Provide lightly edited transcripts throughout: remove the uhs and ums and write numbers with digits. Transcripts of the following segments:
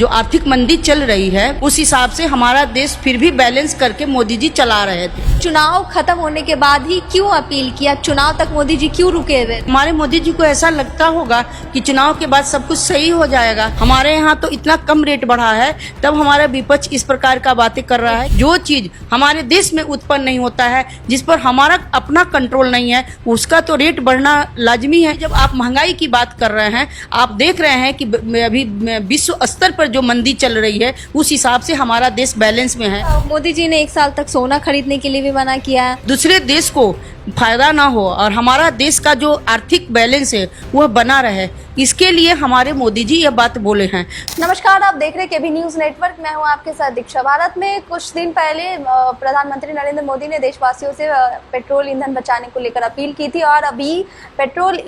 जो आर्थिक मंदी चल रही है उस हिसाब से हमारा देश फिर भी बैलेंस करके मोदी जी चला रहे थे। चुनाव खत्म होने के बाद ही क्यों अपील किया? चुनाव तक मोदी जी क्यों रुके हुए? हमारे मोदी जी को ऐसा लगता होगा कि चुनाव के बाद सब कुछ सही हो जाएगा। हमारे यहाँ तो इतना कम रेट बढ़ा है, तब हमारा विपक्ष इस प्रकार का बातें कर रहा है। जो चीज हमारे देश में उत्पन्न नहीं होता है, जिस पर हमारा अपना कंट्रोल नहीं है, उसका तो रेट बढ़ना लाजमी है। जब आप महंगाई की बात कर रहे हैं, आप देख रहे हैं कि अभी विश्व स्तर पर जो मंदी चल रही है उस हिसाब से हमारा देश बैलेंस में है। मोदी जी ने 1 साल तक सोना खरीदने के लिए भी मना किया है। दूसरे देश को फायदा ना हो और हमारा देश का जो आर्थिक बैलेंस है वह बना रहे, इसके लिए हमारे मोदी जी यह बात बोले हैं। नमस्कार, आप देख रहे हैं केबी न्यूज नेटवर्क। मैं हूं आपके साथ दीक्षा। भारत में कुछ दिन पहले प्रधानमंत्री नरेंद्र मोदी ने देशवासियों से पेट्रोल ईंधन बचाने को लेकर अपील की थी और अभी पेट्रोल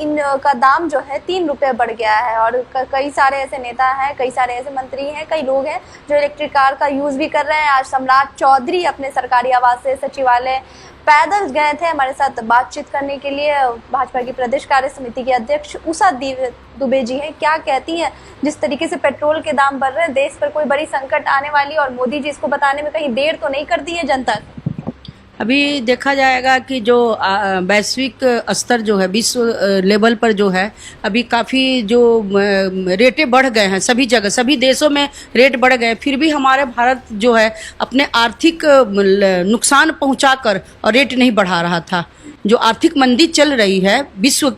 का दाम जो है 3 रुपये बढ़ गया है। और कई सारे ऐसे नेता हैं, कई सारे ऐसे मंत्री हैं, कई लोग हैं जो इलेक्ट्रिक कार का यूज भी कर रहे हैं। आज सम्राट चौधरी अपने सरकारी आवास से सचिवालय पैदल गए थे हमारे साथ बातचीत करने के लिए। भाजपा की प्रदेश कार्य समिति के अध्यक्ष उषा दुबे जी हैं। क्या कहती हैं? जिस तरीके से पेट्रोल के दाम बढ़ रहे हैं, देश पर कोई बड़ी संकट आने वाली और मोदी जी इसको बताने में कहीं देर तो नहीं कर दी है जनता? अभी देखा जाएगा कि जो वैश्विक स्तर जो है, विश्व लेवल पर जो है, अभी काफ़ी जो रेटें बढ़ गए हैं सभी जगह, सभी देशों में रेट बढ़ गए। फिर भी हमारे भारत जो है अपने आर्थिक नुकसान पहुंचाकर और रेट नहीं बढ़ा रहा था। जो आर्थिक मंदी चल रही है,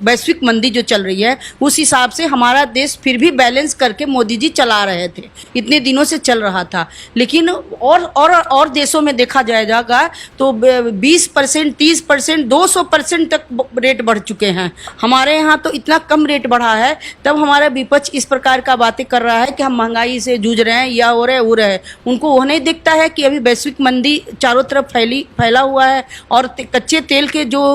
वैश्विक मंदी जो चल रही है, उस हिसाब से हमारा देश फिर भी बैलेंस करके मोदी जी चला रहे थे। इतने दिनों से चल रहा था। लेकिन और देशों में देखा जाएगा तो 20%, 30%, 200% तक रेट बढ़ चुके हैं। हमारे यहाँ तो इतना कम रेट बढ़ा है, तब हमारा विपक्ष इस प्रकार का बातें कर रहा है कि हम महंगाई से जूझ रहे हैं, या हो रहे वो रहे। उनको वह नहीं दिखता है कि अभी वैश्विक मंदी चारों तरफ फैला हुआ है और कच्चे तेल के जो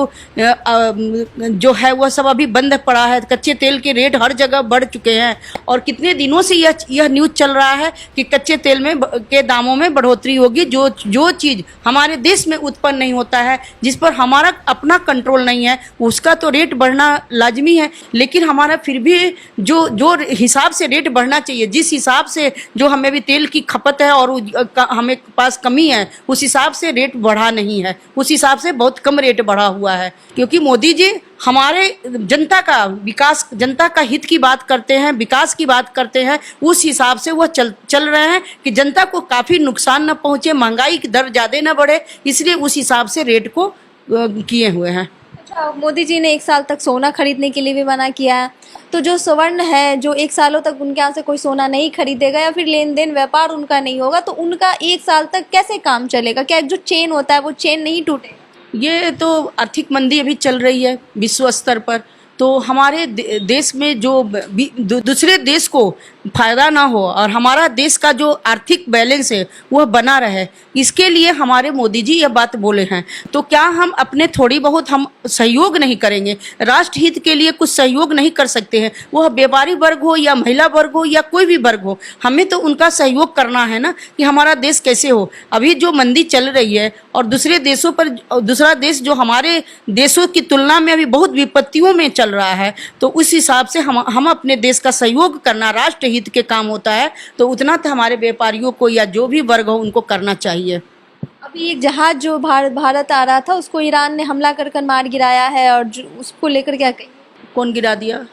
है वह सब अभी बंद पड़ा है। कच्चे तेल के रेट हर जगह बढ़ चुके हैं और कितने दिनों से यह न्यूज़ चल रहा है कि कच्चे तेल के दामों में बढ़ोतरी होगी। जो चीज़ हमारे देश में उत्पन्न नहीं होता है, जिस पर हमारा अपना कंट्रोल नहीं है, उसका तो रेट बढ़ना लाजमी है। लेकिन हमारा फिर भी जो हिसाब से रेट बढ़ना चाहिए, जिस हिसाब से जो हमें भी तेल की खपत है और हमें पास कमी है, उस हिसाब से रेट बढ़ा नहीं है। उस हिसाब से बहुत कम रेट बढ़ा हुआ है, क्योंकि मोदी जी हमारे जनता का विकास, जनता का हित की बात करते हैं, विकास की बात करते हैं। उस हिसाब से वह चल रहे हैं कि जनता को काफ़ी नुकसान न पहुंचे, महंगाई की दर ज़्यादा न बढ़े, इसलिए उस हिसाब से रेट को किए हुए हैं। अच्छा, मोदी जी ने 1 साल तक सोना खरीदने के लिए भी मना किया है। तो जो स्वर्ण है, जो 1 सालों तक उनके यहाँ से कोई सोना नहीं खरीदेगा या फिर लेन देन व्यापार उनका नहीं होगा, तो उनका 1 साल तक कैसे काम चलेगा? क्या जो चेन होता है वो चेन नहीं टूटेगा? ये तो आर्थिक मंदी अभी चल रही है विश्व स्तर पर, तो हमारे देश में जो दूसरे देश को फायदा ना हो और हमारा देश का जो आर्थिक बैलेंस है वह बना रहे, इसके लिए हमारे मोदी जी यह बात बोले हैं। तो क्या हम अपने थोड़ी बहुत हम सहयोग नहीं करेंगे? राष्ट्र हित के लिए कुछ सहयोग नहीं कर सकते हैं? वह व्यापारी वर्ग हो या महिला वर्ग हो या कोई भी वर्ग हो, हमें तो उनका सहयोग करना है ना, कि हमारा देश कैसे हो। अभी जो मंदी चल रही है और दूसरे देशों पर, दूसरा देश जो हमारे देशों की तुलना में अभी बहुत विपत्तियों में चल रहा है, तो उस हिसाब से हम अपने देश का सहयोग करना राष्ट्र हित के काम होता है, तो उतना तो हमारे व्यापारियों को या जो भी वर्ग हो उनको करना चाहिए। अभी एक जहाज जो भारत आ रहा था, उसको ईरान ने हमला कर मार गिराया है, और उसको लेकर क्या कही? कौन गिरा दिया?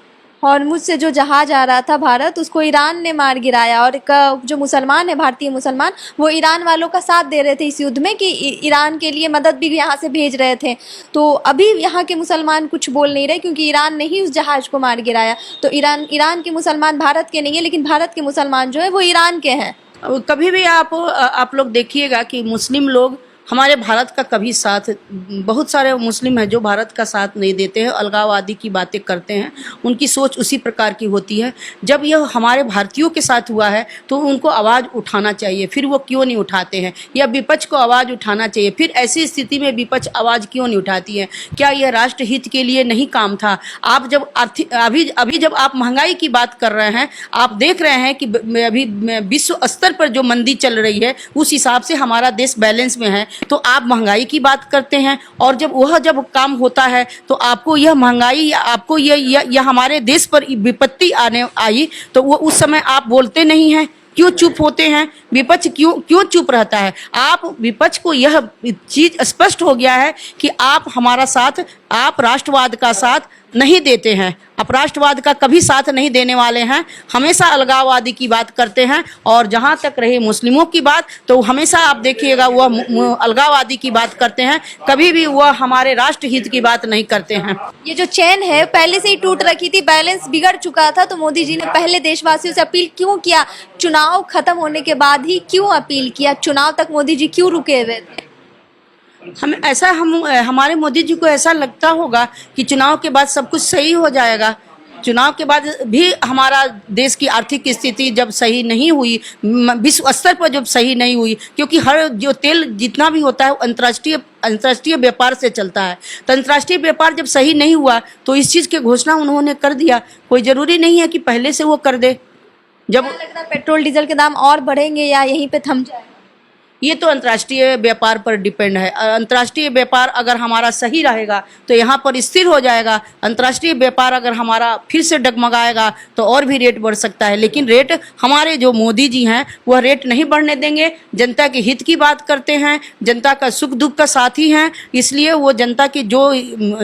हॉर्मुज से जो जहाज आ रहा था भारत, उसको ईरान ने मार गिराया। और जो मुसलमान है, भारतीय मुसलमान, वो ईरान वालों का साथ दे रहे थे इस युद्ध में, कि ईरान के लिए मदद भी यहाँ से भेज रहे थे। तो अभी यहाँ के मुसलमान कुछ बोल नहीं रहे, क्योंकि ईरान ने ही उस जहाज को मार गिराया। तो ईरान के मुसलमान भारत के नहीं है, लेकिन भारत के मुसलमान जो है वो ईरान के हैं। कभी भी आप लोग देखिएगा कि मुस्लिम लोग हमारे भारत का कभी साथ, बहुत सारे मुस्लिम हैं जो भारत का साथ नहीं देते हैं, अलगाववादी की बातें करते हैं। उनकी सोच उसी प्रकार की होती है। जब यह हमारे भारतीयों के साथ हुआ है तो उनको आवाज़ उठाना चाहिए, फिर वो क्यों नहीं उठाते हैं? या विपक्ष को आवाज़ उठाना चाहिए, फिर ऐसी स्थिति में विपक्ष आवाज़ क्यों नहीं उठाती है? क्या यह राष्ट्र हित के लिए नहीं काम था? आप जब अभी जब आप महंगाई की बात कर रहे हैं, आप देख रहे हैं कि अभी विश्व स्तर पर जो मंदी चल रही है उस हिसाब से हमारा देश बैलेंस में है, तो आप महंगाई की बात करते हैं। और जब काम होता है तो आपको यह महंगाई, आपको यह हमारे देश पर विपत्ति आई, तो वो उस समय आप बोलते नहीं हैं क्यों चुप होते हैं? विपक्ष क्यों क्यों चुप रहता है? आप विपक्ष को यह चीज स्पष्ट हो गया है कि आप हमारा साथ, आप राष्ट्रवाद का साथ नहीं देते हैं, आप राष्ट्रवाद का कभी साथ नहीं देने वाले हैं, हमेशा अलगाववादी की बात करते हैं। और जहां तक रही मुस्लिमों की बात, तो हमेशा आप देखिएगा वह अलगाववादी की बात करते हैं, कभी भी वह हमारे राष्ट्र हित की बात नहीं करते हैं। ये जो चेन है पहले से ही टूट रखी थी, बैलेंस बिगड़ चुका था, तो मोदी जी ने पहले देशवासियों से अपील क्यों किया? चुनाव खत्म होने के बाद ही क्यों अपील किया? चुनाव तक मोदी जी क्यों रुके हुए थे? हमारे मोदी जी को ऐसा लगता होगा कि चुनाव के बाद सब कुछ सही हो जाएगा। चुनाव के बाद भी हमारा देश की आर्थिक स्थिति जब सही नहीं हुई, विश्व स्तर पर जब सही नहीं हुई, क्योंकि हर जो तेल जितना भी होता है वो अंतर्राष्ट्रीय व्यापार से चलता है, तो अंतर्राष्ट्रीय व्यापार जब सही नहीं हुआ तो इस चीज़ की घोषणा उन्होंने कर दिया। कोई ज़रूरी नहीं है कि पहले से वो कर दे। जब क्या लग रहा है पेट्रोल डीजल के दाम और बढ़ेंगे या यहीं पे थम जाएगा? ये तो अंतर्राष्ट्रीय व्यापार पर डिपेंड है। अंतर्राष्ट्रीय व्यापार अगर हमारा सही रहेगा तो यहाँ पर स्थिर हो जाएगा। अंतर्राष्ट्रीय व्यापार अगर हमारा फिर से डगमगाएगा तो और भी रेट बढ़ सकता है, लेकिन रेट हमारे जो मोदी जी हैं वह रेट नहीं बढ़ने देंगे। जनता के हित की बात करते हैं, जनता का सुख दुख का साथी हैं, इसलिए वो जनता की जो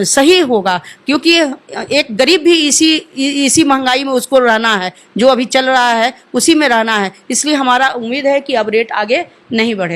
सही होगा, क्योंकि एक गरीब भी इसी महंगाई में उसको रहना है, जो अभी चल रहा है उसी में रहना है, इसलिए हमारा उम्मीद है कि अब रेट आगे नहीं बढ़े।